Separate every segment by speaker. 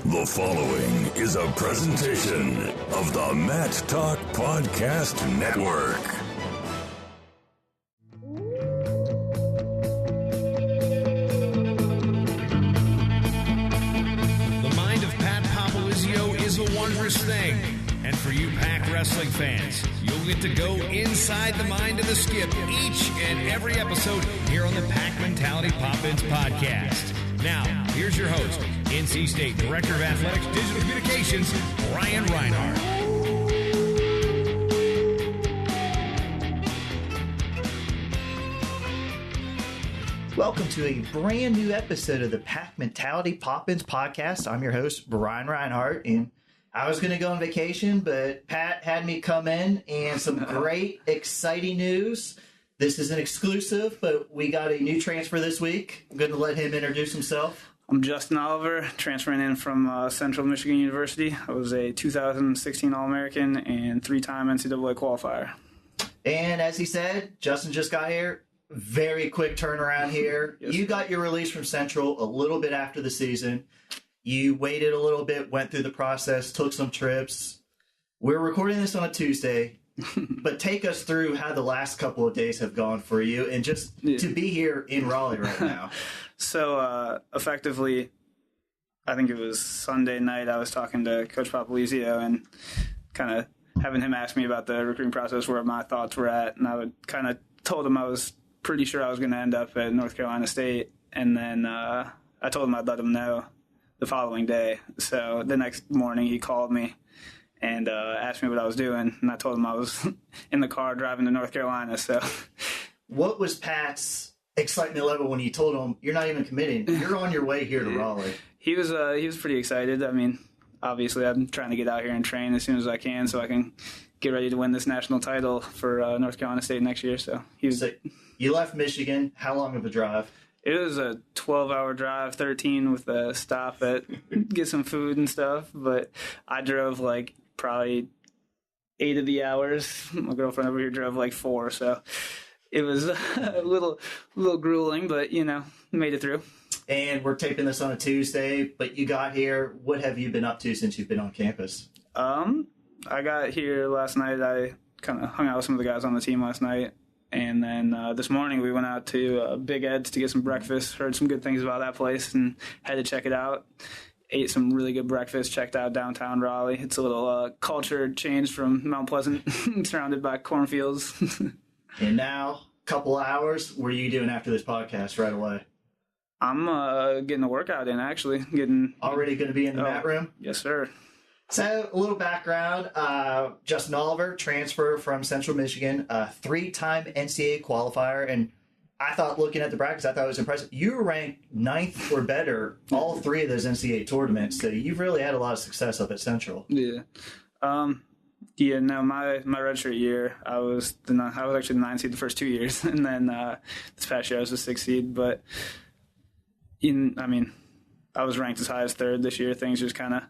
Speaker 1: The following is a presentation of the Matt Talk Podcast Network.
Speaker 2: The mind of Pat Popolizio is a wondrous thing. And for you Pack wrestling fans, you'll get to go inside the mind of the Skip each and every episode here on the Pack Mentality Pop-Ins podcast. Now, here's your host, NC State Director of Athletics Digital Communications, Brian Reinhardt.
Speaker 3: Welcome to a brand new episode of the Pack Mentality Pop-Ins podcast. I'm your host, Brian Reinhardt, and I was going to go on vacation, but Pat had me come in, and some great, exciting news. This is an exclusive, but we got a new transfer this week. I'm going to let him introduce himself.
Speaker 4: I'm Justin Oliver, transferring in from Central Michigan University. I was a 2016 All-American and three-time NCAA qualifier.
Speaker 3: And as he said, Justin just got here. Very quick turnaround here.
Speaker 4: Yes,
Speaker 3: you got your release from Central a little bit after the season. You waited a little bit, went through the process, took some trips. We're recording this on a Tuesday, but take us through how the last couple of days have gone for you and just to be here in Raleigh right now.
Speaker 4: So, effectively, I think it was Sunday night, I was talking to Coach Popolizio and kind of having him ask me about the recruiting process, where my thoughts were at, and I would kind of told him I was pretty sure I was going to end up at North Carolina State, and then I told him I'd let him know the following day. So the next morning he called me and asked me what I was doing, and I told him I was in the car driving to North Carolina. So
Speaker 3: what was Pat's excitement level when you told him you're not even committing, you're on your way here to Raleigh?
Speaker 4: He was pretty excited. I mean, obviously I'm trying to get out here and train as soon as I can so I can get ready to win this national title for North Carolina State next year. So he was.
Speaker 3: So you left Michigan. How long of a drive?
Speaker 4: It was a 12-hour drive, 13 with a stop at get some food and stuff. But I drove like probably 8 of the hours. My girlfriend over here drove like 4. So it was a little grueling, but, made it through.
Speaker 3: And we're taping this on a Tuesday, but you got here. What have you been up to since you've been on campus?
Speaker 4: I got here last night. I kind of hung out with some of the guys on the team last night. And then this morning we went out to Big Ed's to get some breakfast. Heard some good things about that place and had to check it out. Ate some really good breakfast, checked out downtown Raleigh. It's a little culture change from Mount Pleasant, surrounded by cornfields.
Speaker 3: And now, a couple hours, what are you doing after this podcast right away?
Speaker 4: I'm getting a workout in, actually.
Speaker 3: Already going to be in the mat room?
Speaker 4: Yes, sir.
Speaker 3: So, a little background. Justin Oliver, transfer from Central Michigan, a 3-time NCAA qualifier. And I thought, looking at the brackets, I thought it was impressive. You were ranked 9th or better all 3 of those NCAA tournaments. So, you've really had a lot of success up at Central.
Speaker 4: Yeah. My redshirt year, I was actually the 9th seed the first 2 years. And then this past year, I was the 6th seed. But, I was ranked as high as 3rd this year. Things just kind of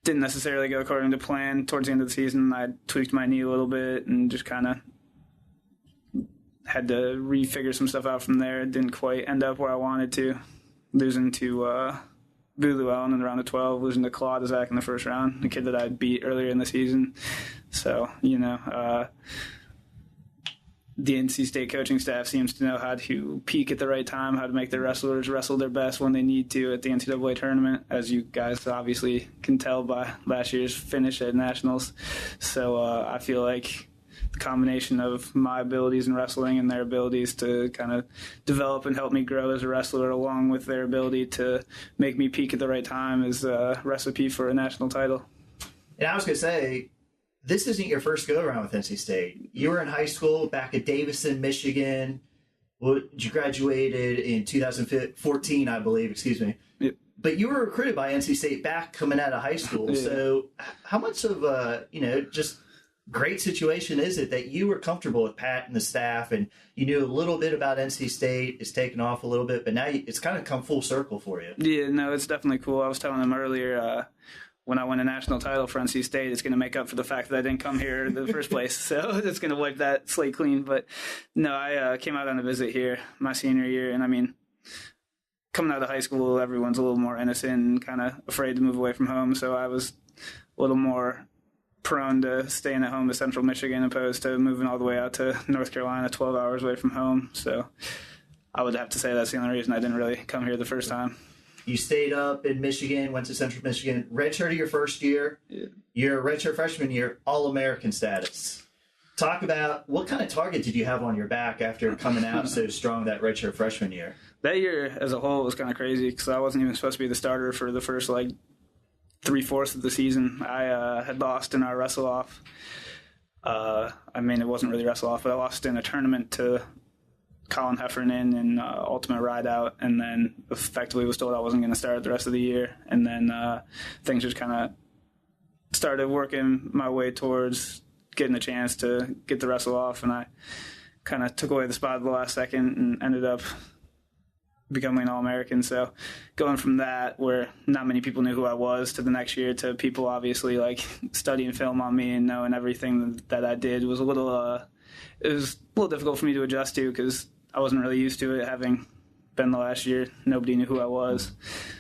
Speaker 4: didn't necessarily go according to plan. Towards the end of the season, I tweaked my knee a little bit and just kind of had to refigure some stuff out from there. It didn't quite end up where I wanted to. Losing to Bulu Allen in the round of 12, losing to Claude Zach in the first round, the kid that I beat earlier in the season. So, the NC State coaching staff seems to know how to peak at the right time, how to make their wrestlers wrestle their best when they need to at the NCAA tournament, as you guys obviously can tell by last year's finish at Nationals. So I feel like the combination of my abilities in wrestling and their abilities to kind of develop and help me grow as a wrestler, along with their ability to make me peak at the right time, is a recipe for a national title.
Speaker 3: And I was going to say, this isn't your first go-around with NC State. You were in high school back at Davison, Michigan. You graduated in 2014, I believe, excuse me.
Speaker 4: Yep.
Speaker 3: But you were recruited by NC State back coming out of high school. Yeah. So how much of just great situation is it that you were comfortable with Pat and the staff, and you knew a little bit about NC State, it's taken off a little bit, but now it's kind of come full circle for you?
Speaker 4: Yeah, no, it's definitely cool. I was telling them earlier, when I win a national title for NC State, it's going to make up for the fact that I didn't come here in the first place. So it's going to wipe that slate clean. But no, I came out on a visit here my senior year, and coming out of high school, everyone's a little more innocent and kind of afraid to move away from home. So I was a little more prone to staying at home to Central Michigan opposed to moving all the way out to North Carolina, 12 hours away from home. So I would have to say that's the only reason I didn't really come here the first time.
Speaker 3: You stayed up in Michigan, went to Central Michigan, redshirted your first year. Yeah. Your redshirt freshman year, All-American status. Talk about what kind of target did you have on your back after coming out so strong that redshirt freshman year?
Speaker 4: That year as a whole was kind of crazy because I wasn't even supposed to be the starter for the first, 3/4 of the season. I had lost in our wrestle-off. It wasn't really wrestle-off, but I lost in a tournament to Colin Heffernan in Ultimate Rideout, and then effectively was told I wasn't going to start the rest of the year. And then things just kind of started working my way towards getting a chance to get the wrestle-off, and I kind of took away the spot at the last second and ended up becoming an All-American. So going from that, where not many people knew who I was, to the next year, to people obviously studying film on me and knowing everything that I did was a little difficult for me to adjust to because I wasn't really used to it, having been the last year. Nobody knew who I was.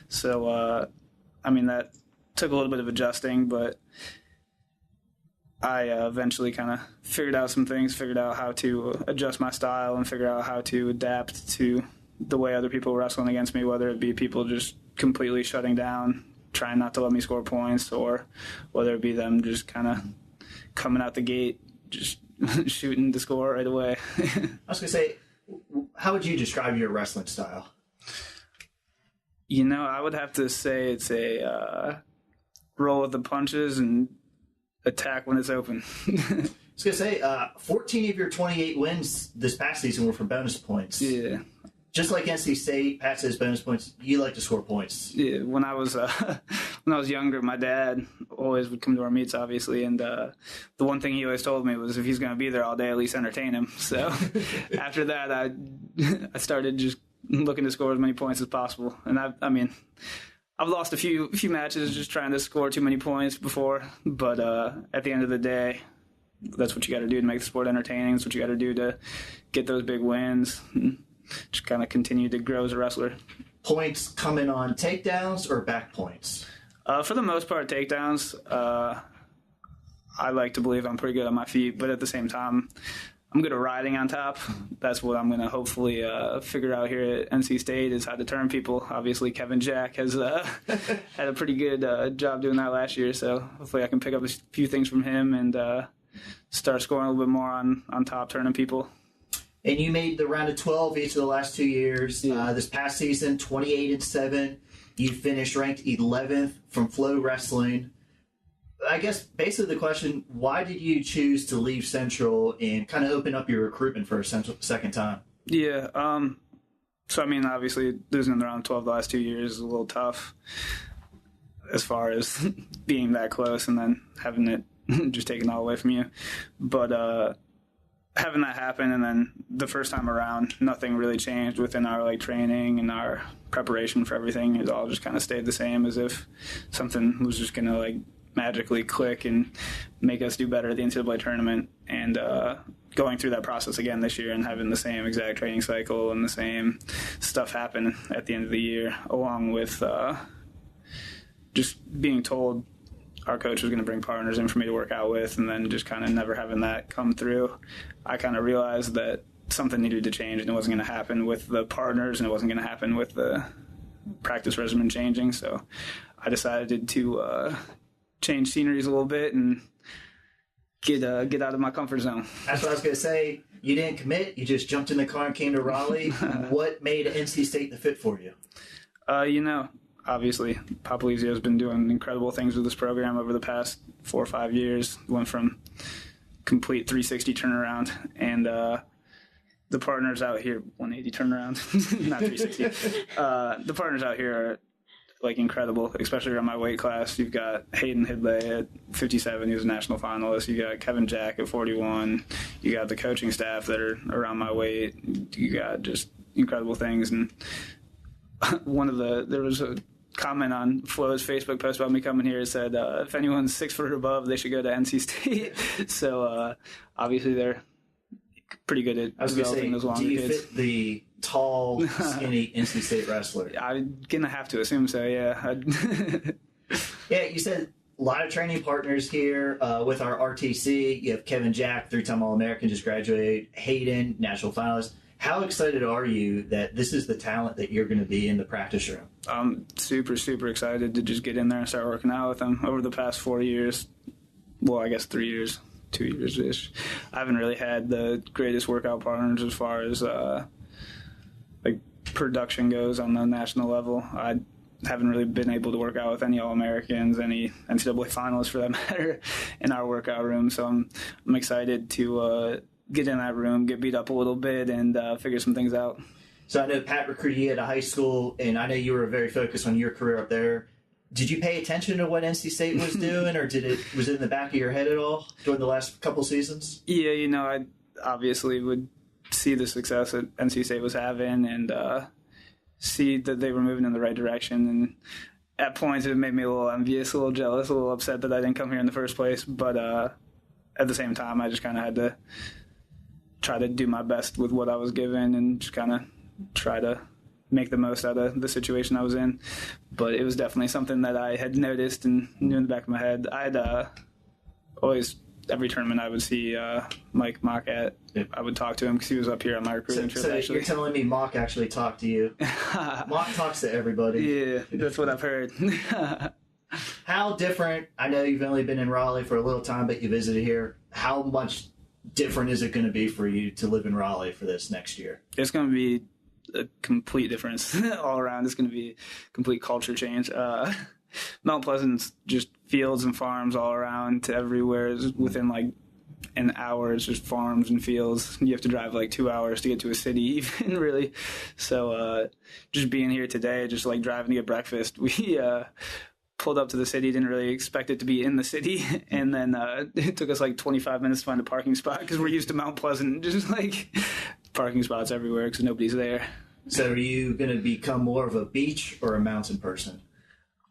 Speaker 4: So, that took a little bit of adjusting, but I eventually kind of figured out some things, figured out how to adjust my style and figure out how to adapt to the way other people were wrestling against me, whether it be people just completely shutting down, trying not to let me score points, or whether it be them just kind of coming out the gate, just shooting to score right away.
Speaker 3: I was going to say, how would you describe your wrestling style?
Speaker 4: I would have to say it's a roll with the punches and attack when it's open.
Speaker 3: I was going to say, 14 of your 28 wins this past season were from bonus points.
Speaker 4: Yeah.
Speaker 3: Just like NC State, Pat says bonus points, you like to score points.
Speaker 4: Yeah, when I was younger, my dad always would come to our meets, obviously, and the one thing he always told me was if he's going to be there all day, at least entertain him. So after that, I started just looking to score as many points as possible. And I've lost a few matches just trying to score too many points before, but at the end of the day, that's what you got to do to make the sport entertaining. That's what you got to do to get those big wins. Just kind of continue to grow as a wrestler.
Speaker 3: Points coming on takedowns or back points?
Speaker 4: For the most part, takedowns. I like to believe I'm pretty good on my feet, but at the same time, I'm good at riding on top. That's what I'm going to hopefully figure out here at NC State, is how to turn people. Obviously, Kevin Jack has had a pretty good job doing that last year, so hopefully I can pick up a few things from him and start scoring a little bit more on top, turning people.
Speaker 3: And you made the round of 12 each of the last 2 years.
Speaker 4: Yeah.
Speaker 3: This past season, 28-7. You finished ranked 11th from Flow Wrestling. I guess basically the question, why did you choose to leave Central and kind of open up your recruitment for a second time?
Speaker 4: Yeah. Obviously losing in the round of 12 the last 2 years is a little tough as far as being that close and then having it just taken all away from you. But having that happen, and then the first time around, nothing really changed within our training and our preparation for everything. It all just kind of stayed the same, as if something was just going to magically click and make us do better at the NCAA tournament. And going through that process again this year and having the same exact training cycle and the same stuff happen at the end of the year, along with just being told our coach was going to bring partners in for me to work out with, and then just kind of never having that come through, I kind of realized that something needed to change, and it wasn't going to happen with the partners, and it wasn't going to happen with the practice regimen changing. So I decided to change sceneries a little bit and get out of my comfort zone.
Speaker 3: That's what I was going to say. You didn't commit. You just jumped in the car and came to Raleigh. What made NC State the fit for you?
Speaker 4: Obviously, Popolizio has been doing incredible things with this program over the past 4 or 5 years. Went from complete 360 turnaround, and the partners out here, 180 turnaround, not 360. The partners out here are incredible, especially around my weight class. You've got Hayden Hidley at 57, he was a national finalist. You got Kevin Jack at 41. You got the coaching staff that are around my weight. You got just incredible things. And there was a comment on Flo's Facebook post about me coming here. It said, if anyone's 6 foot or above, they should go to NC State. So obviously they're pretty good at developing those longer kids.
Speaker 3: Do you fit tall, skinny NC State wrestler.
Speaker 4: I'm going to have to assume so, yeah.
Speaker 3: Yeah, you said a lot of training partners here with our RTC. You have Kevin Jack, 3-time All-American, just graduated. Hayden, national finalist. How excited are you that this is the talent that you're going to be in the practice room?
Speaker 4: I'm super, super excited to just get in there and start working out with them. Over the past 4 years, well, I guess 3 years, 2 years-ish, I haven't really had the greatest workout partners as far as like production goes on the national level. I haven't really been able to work out with any All-Americans, any NCAA finalists for that matter, in our workout room. So I'm excited to get in that room, get beat up a little bit, and figure some things out.
Speaker 3: So I know Pat recruited you at a high school, and I know you were very focused on your career up there. Did you pay attention to what NC State was doing, or was it in the back of your head at all during the last couple seasons?
Speaker 4: Yeah, I obviously would see the success that NC State was having and see that they were moving in the right direction. And at points, it made me a little envious, a little jealous, a little upset that I didn't come here in the first place. But at the same time, I just kind of had to try to do my best with what I was given and just kind of try to make the most out of the situation I was in. But it was definitely something that I had noticed and knew in the back of my head. I had always, every tournament I would see Mike Mock at, I would talk to him because he was up here on my recruiting trip.
Speaker 3: So
Speaker 4: actually.
Speaker 3: You're telling me Mock actually talked to you? Mock talks to everybody.
Speaker 4: Yeah, that's what I've heard.
Speaker 3: How different, I know you've only been in Raleigh for a little time, but you visited here. How much different is it going to be for you to live in Raleigh for this next year?
Speaker 4: It's going to be a complete difference all around. It's going to be a complete culture change. Mount Pleasant's just fields and farms all around to everywhere. It's within like an hour, it's just farms and fields. You have to drive like 2 hours to get to a city even, really. So just being here today, just like driving to get breakfast, we pulled up to the city, didn't really expect it to be in the city, and then it took us like 25 minutes to find a parking spot because we're used to Mount Pleasant, just like parking spots everywhere because nobody's there.
Speaker 3: So are you going to become more of a beach or a mountain person?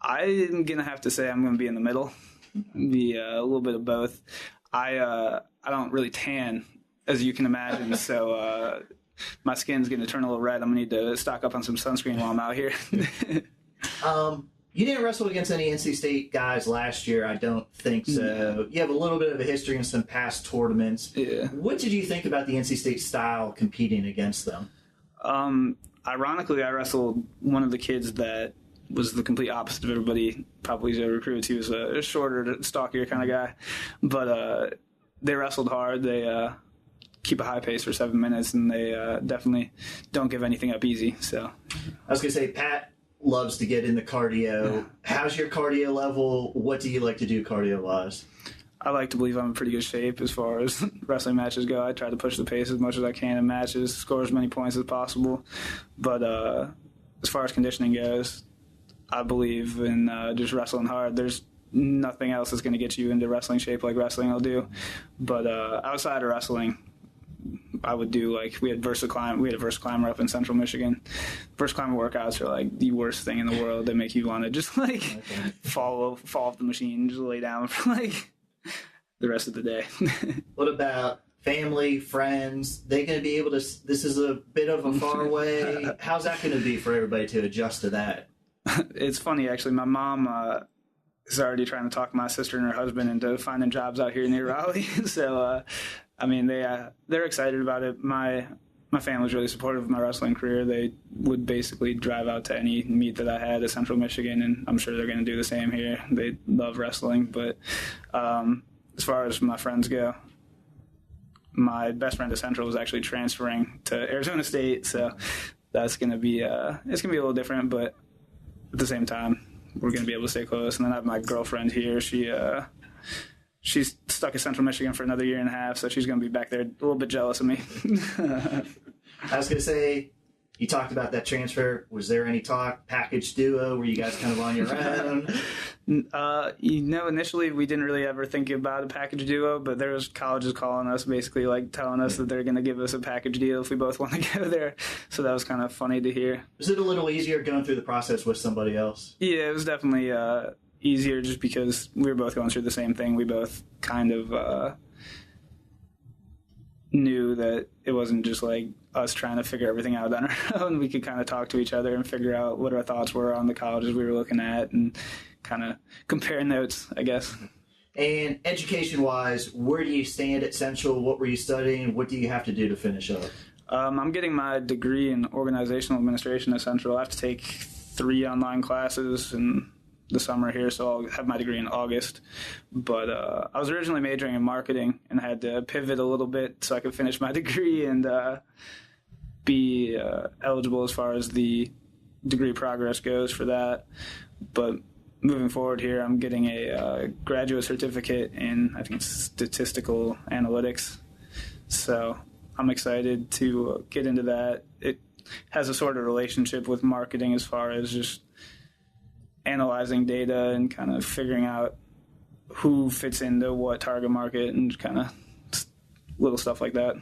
Speaker 4: I'm going to have to say I'm going to be in the middle, be a little bit of both. I don't really tan, as you can imagine, so my skin's going to turn a little red. I'm going to need to stock up on some sunscreen while I'm out here.
Speaker 3: You didn't wrestle against any NC State guys last year, I don't think so. You have a little bit of a history in some past tournaments.
Speaker 4: Yeah.
Speaker 3: What did you think about the NC State style competing against them?
Speaker 4: Ironically, I wrestled one of the kids that was the complete opposite of everybody probably recruited. He was a shorter, stockier kind of guy. But they wrestled hard. They keep a high pace for 7 minutes, and they definitely don't give anything up easy. So
Speaker 3: I was going to say, Pat loves to get in the cardio. How's your cardio level? What do you like to do cardio-wise?
Speaker 4: I like to believe I'm in pretty good shape as far as wrestling matches go. I try to push the pace as much as I can in matches, score as many points as possible. But as far as conditioning goes, I believe in just wrestling hard. There's nothing else that's going to get you into wrestling shape like wrestling will do. But outside of wrestling, I would do we had a versa climber up in Central Michigan. Versa climber workouts are like the worst thing in the world. They make you want to just fall off the machine, just lay down for the rest of the day.
Speaker 3: What about family, friends? They going to be able to? This is a bit of a far away. How's that going to be for everybody to adjust to that?
Speaker 4: It's funny actually. My mom is already trying to talk my sister and her husband into finding jobs out here near Raleigh. So. I mean, they're excited about it. My family's really supportive of my wrestling career. They would basically drive out to any meet that I had at Central Michigan, and I'm sure they're going to do the same here. They love wrestling. But as far as my friends go, my best friend at Central was actually transferring to Arizona State, so that's going to be it's going to be a little different. But at the same time, we're going to be able to stay close. And then I have my girlfriend here. She's stuck at Central Michigan for another year and a half, so she's going to be back there a little bit jealous of me.
Speaker 3: I was going to say, you talked about that transfer. Was there any talk, package duo? Were you guys kind of on your own?
Speaker 4: Initially we didn't really ever think about a package duo, but there was colleges calling us, basically telling us that they're going to give us a package deal if we both want to go there. So that was kind of funny to hear.
Speaker 3: Was it a little easier going through the process with somebody else?
Speaker 4: Yeah, it was definitely easier just because we were both going through the same thing. We both kind of knew that it wasn't just like us trying to figure everything out on our own. We could kind of talk to each other and figure out what our thoughts were on the colleges we were looking at and kind of compare notes, I guess.
Speaker 3: And education-wise, where do you stand at Central? What were you studying? What do you have to do to finish up?
Speaker 4: I'm getting my degree in organizational administration at Central. I have to take 3 online classes in the summer here, so I'll have my degree in August. But I was originally majoring in marketing and had to pivot a little bit so I could finish my degree and be eligible as far as the degree progress goes for that. But moving forward here, I'm getting a graduate certificate in, I think it's statistical analytics. So I'm excited to get into that. It has a sort of relationship with marketing as far as just analyzing data and kind of figuring out who fits into what target market and kind of little stuff like that.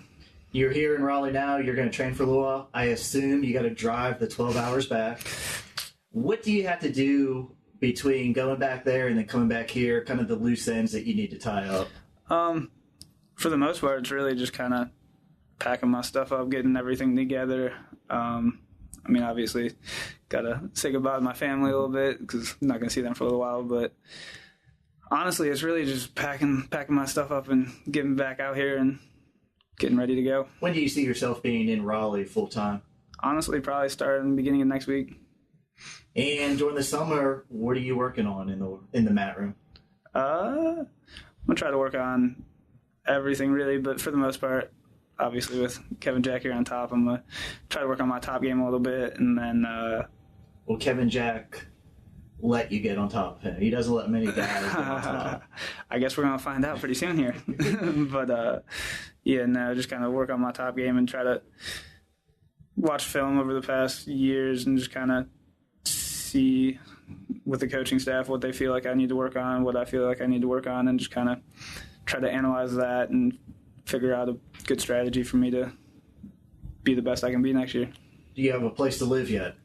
Speaker 3: You're here in Raleigh now. You're going to train for a little while. I assume you got to drive the 12 hours back. What do you have to do between going back there and then coming back here, kind of the loose ends that you need to tie up?
Speaker 4: For the most part, it's really just kind of packing my stuff up, getting everything together. I mean, obviously, got to say goodbye to my family a little bit because I'm not going to see them for a little while. But honestly, it's really just packing my stuff up and getting back out here and getting ready to go.
Speaker 3: When do you see yourself being in Raleigh full-time?
Speaker 4: Honestly, probably start in the beginning of next week.
Speaker 3: And during the summer, what are you working on in the mat room?
Speaker 4: I'm going to try to work on everything, really. But for the most part, obviously, with Kevin Jack here on top, I'm going to try to work on my top game a little bit. And then...
Speaker 3: Will Kevin Jack let you get on top of him? He doesn't let many guys get on top.
Speaker 4: I guess we're going to find out pretty soon here. But, yeah, no, just kind of work on my top game and try to watch film over the past years and just kind of see with the coaching staff what they feel like I need to work on, what I feel like I need to work on, and just kind of try to analyze that and figure out a good strategy for me to be the best I can be next year.
Speaker 3: Do you have a place to live yet?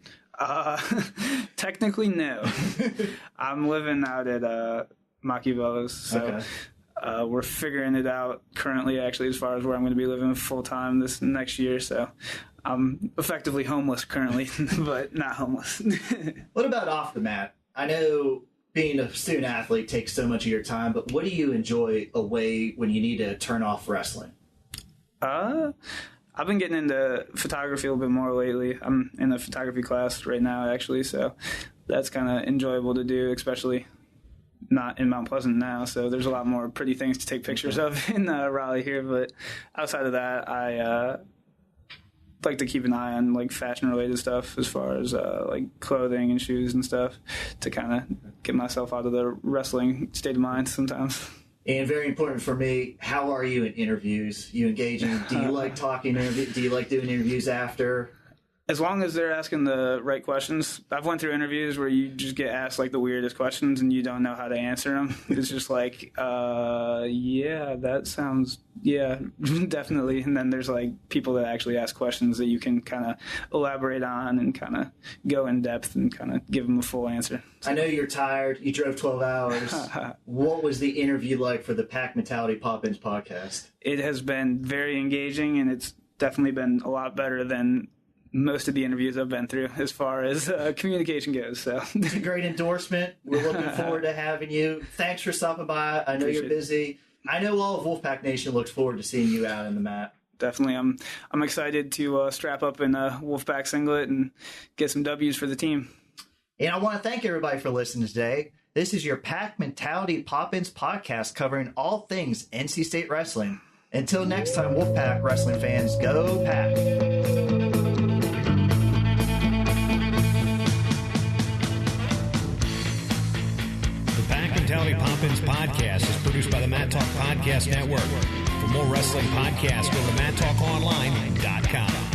Speaker 4: Technically, no. I'm living out at Machiavelli's, so
Speaker 3: okay.
Speaker 4: We're figuring it out currently, actually, as far as where I'm going to be living full-time this next year, so I'm effectively homeless currently, but not homeless.
Speaker 3: What about off the mat? I know being a student athlete takes so much of your time, but what do you enjoy away when you need to turn off wrestling?
Speaker 4: I've been getting into photography a little bit more lately. I'm in a photography class right now, actually, so that's kind of enjoyable to do, especially not in Mount Pleasant now, so there's a lot more pretty things to take pictures of in Raleigh here, but outside of that, I like to keep an eye on like fashion-related stuff as far as like clothing and shoes and stuff to kind of get myself out of the wrestling state of mind sometimes.
Speaker 3: And very important for me, how are you in interviews? You engaging? Do you like talking? Do you like doing interviews after?
Speaker 4: As long as they're asking the right questions. I've went through interviews where you just get asked like the weirdest questions and you don't know how to answer them. It's just like, yeah, that sounds, yeah, definitely. And then there's like people that actually ask questions that you can kind of elaborate on and kind of go in depth and kind of give them a full answer. So.
Speaker 3: I know you're tired. You drove 12 hours. What was the interview like for the Pack Mentality Pop-Ins podcast?
Speaker 4: It has been very engaging, and it's definitely been a lot better than most of the interviews I've been through as far as communication goes. So
Speaker 3: it's a great endorsement. We're looking forward to having you. Thanks for stopping by. I know you're busy. I know all of Wolfpack Nation looks forward to seeing you out in the mat.
Speaker 4: Definitely. I'm excited to strap up in a Wolfpack singlet and get some W's for the team.
Speaker 3: And I want to thank everybody for listening today. This is your Pack Mentality Pop-Ins podcast covering all things NC State wrestling. Until next time, Wolfpack wrestling fans, go Pack!
Speaker 2: Mentality Pop-Ins podcast is produced by the Mat Talk Podcast Network. For more wrestling podcasts, go to mattalkonline.com.